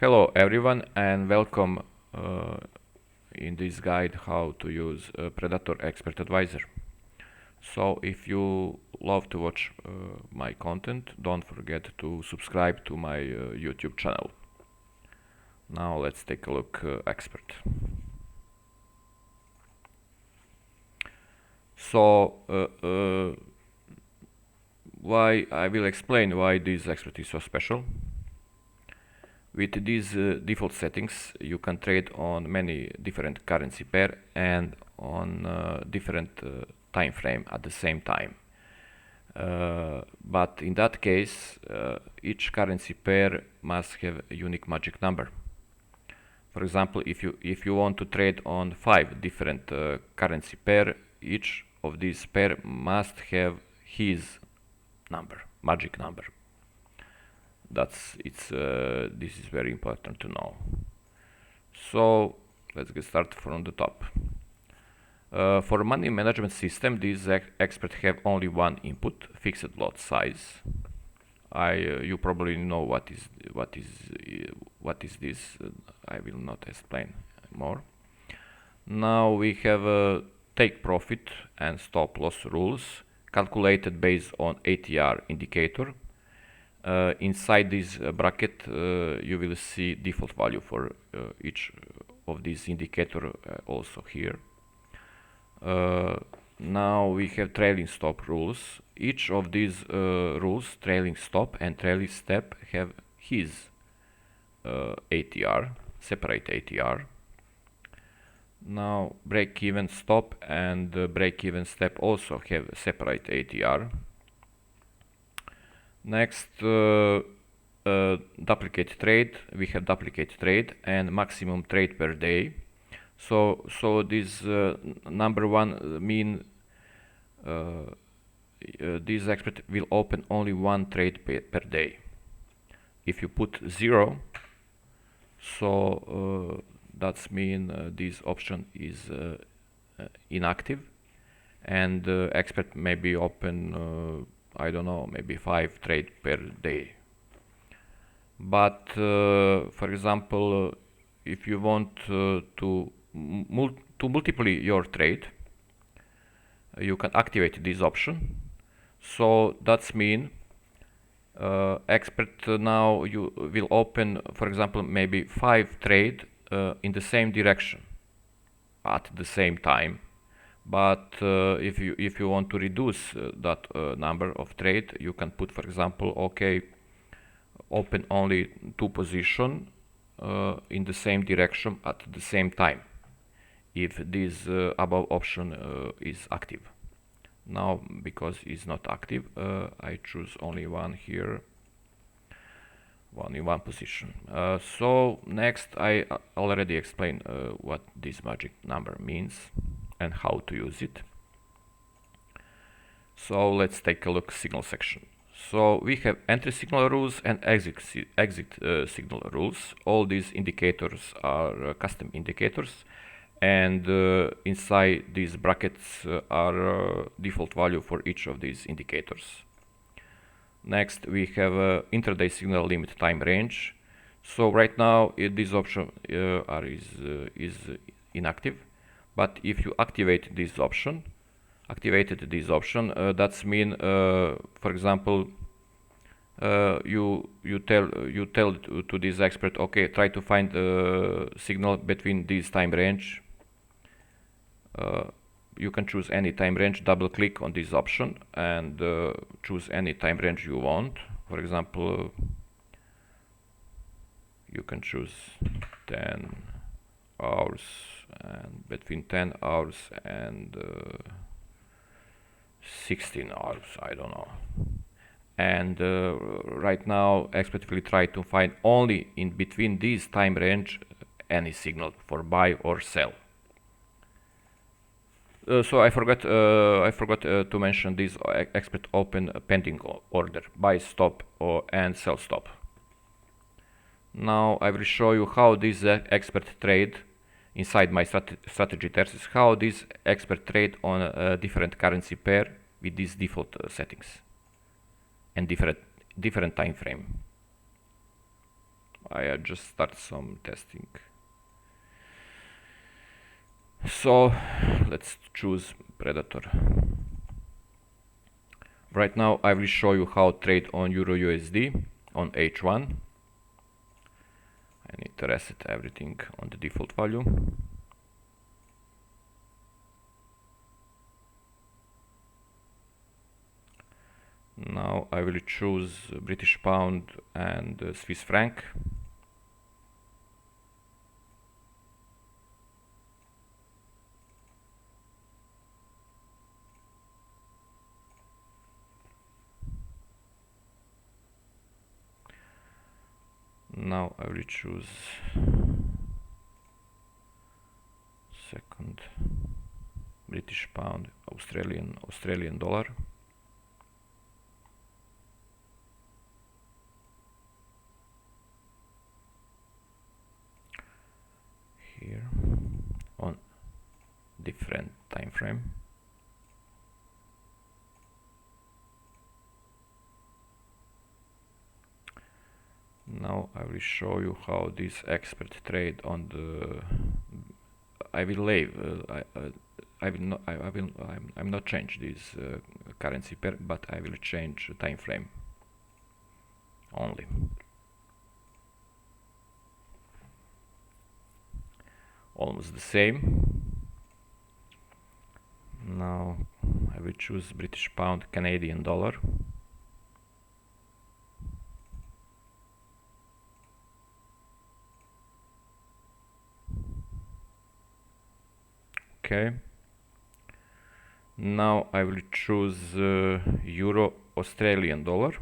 Hello everyone and welcome in this guide how to use Predator Expert Advisor. So if you love to watch my content, don't forget to subscribe to my YouTube channel. Now let's take a look Expert. So why I will explain why this Expert is so special. With these default settings, you can trade on many different currency pair and on different time frame at the same time. But in that case, each currency pair must have a unique magic number. For example, if you want to trade on 5 different currency pair, each of these pair must have his number, magic number. This is very important to know. So let's get started from the top. For money management system, these experts have only one input, fixed lot size. You probably know what is this. I will not explain more. Now we have take profit and stop loss rules calculated based on ATR indicator. Inside this bracket you will see default value for each of these indicator also here. Now we have trailing stop rules. Each of these rules, trailing stop and trailing step, have his ATR, separate ATR. Now break-even stop and break-even step also have separate ATR. Next, duplicate trade. We have duplicate trade and maximum trade per day. So this number one mean this expert will open only one trade per day. If you put 0, so that's mean this option is inactive, and expert may be open I don't know, maybe 5 trade per day. But for example, if you want to multiply your trade, you can activate this option. So that's mean expert now you will open, for example, maybe 5 trade in the same direction at the same time. But if you want to reduce that number of trade, you can put, for example, okay, open only 2 position in the same direction at the same time, if this above option is active. Now, because it's not active, I choose only one here, one in one position. So next, I already explained what this magic number means and how to use it. So let's take a look signal section. So we have entry signal rules and exit signal rules. All these indicators are custom indicators, and inside these brackets are default value for each of these indicators. Next we have intraday signal limit time range. So right now this option is inactive. But if you activate this option, that's mean, for example, you tell to this expert, okay, try to find a signal between this time range. You can choose any time range, double click on this option and choose any time range you want. For example, you can choose 10 hours and between 10 hours and 16 hours, I don't know. And right now expert will try to find only in between this time range any signal for buy or sell. So I forgot to mention this expert open pending order, buy stop and sell stop. Now I will show you how this expert trade inside my strategy thesis, how this expert trade on a different currency pair with these default settings and different time frame. I just start some testing. So let's choose Predator. Right now I will show you how to trade on EURUSD on H1. I need to reset everything on the default value. Now I will choose British pound and Swiss franc. Now I will choose second British pound, Australian dollar. Here on different time frame. Now I will show you how this expert trade on the. I will leave. I will not. I will. I'm not change this currency pair, but I will change time frame only. Almost the same. Now I will choose British pound, Canadian dollar. Okay. Now I will choose Euro Australian dollar.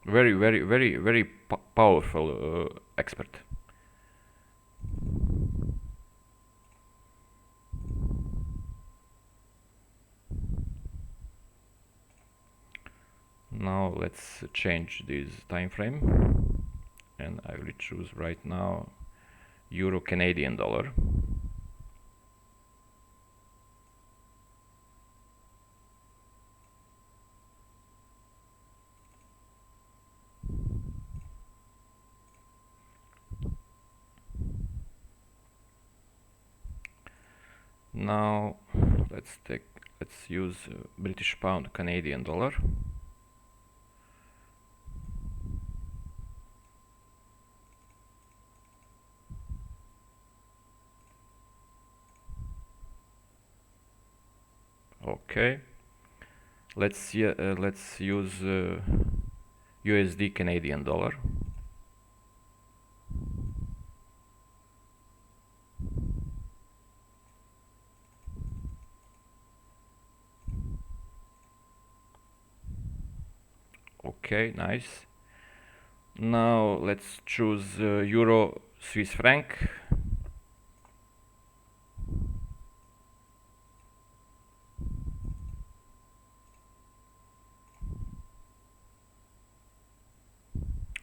Very powerful expert. Now let's change this time frame, and I will choose right now Euro Canadian dollar. Now let's use British pound, Canadian dollar. Okay. Let's use USD Canadian dollar. Okay, nice. Now let's choose Euro Swiss franc.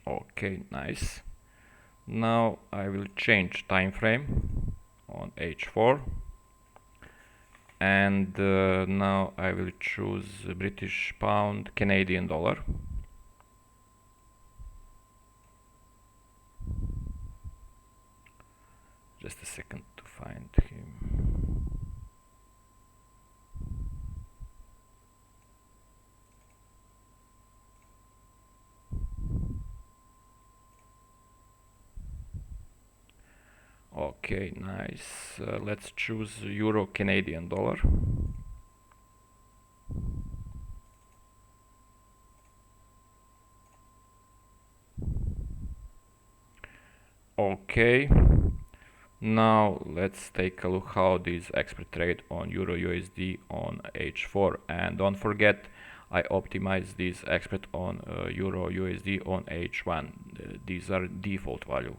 Okay, nice. Now I will change time frame on H4, and now I will choose British pound, Canadian dollar. Just a second to find him. Okay, nice. Let's choose Euro Canadian dollar. Okay. Now let's take a look how this expert trade on Euro USD on H4, and don't forget I optimize this expert on Euro USD on H1. These are default value.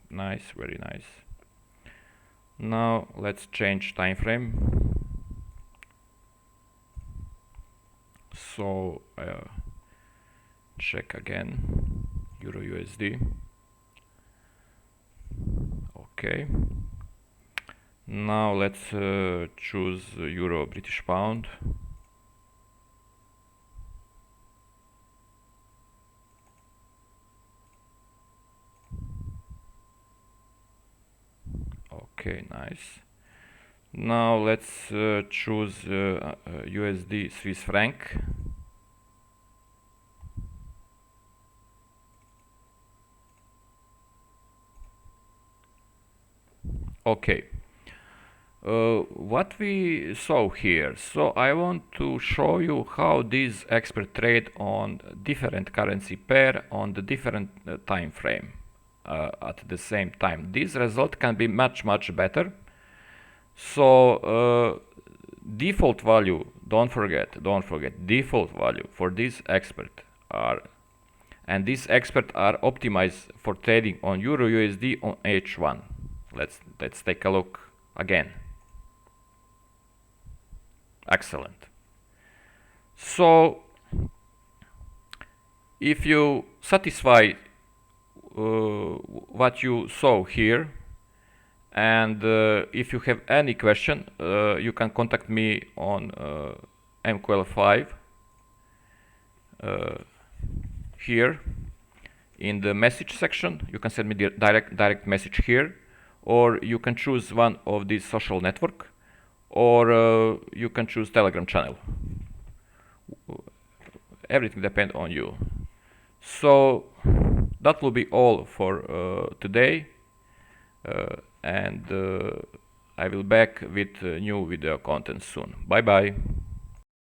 Nice, very nice. Now let's change time frame. So check again Euro USD. Okay. Now let's choose Euro British Pound. Okay, nice. Now let's choose USD Swiss franc. Okay. What we saw here, so I want to show you how these experts trade on different currency pair on the different time frame at the same time. This result can be much better. So default value, don't forget, default value for this expert are, and these experts are optimized for trading on Euro USD on H1. Let's take a look again. Excellent. So if you satisfy what you saw here, and if you have any question, you can contact me on MQL5 here in the message section. You can send me the direct message here, or you can choose one of these social network, or you can choose Telegram channel. Everything depends on you. So that will be all for today, and I will back with new video content soon. Bye bye.